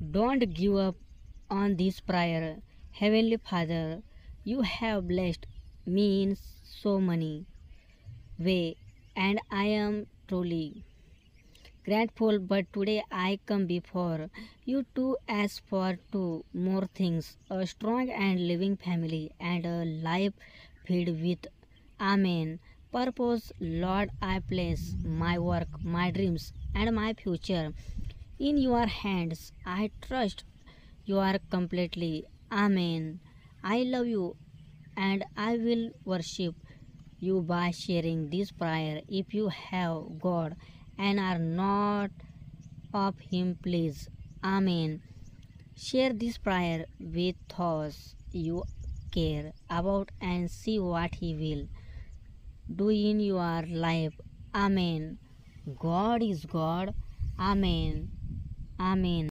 Don't give up on this prayer. Heavenly Father, you have blessed me in so many ways, and I am truly grateful. But today I come before you to ask for two more things: a strong and living family, and a life filled with Amen. Purpose, Lord, I place my work, my dreams, and my future in your hands. I trust you are completely. Amen. I love you and I will worship you by sharing this prayer. If you have God and are not of Him, please. Amen. Share this prayer with those you care about and see what He will do in your life. Amen. God is God. Amen. Amen.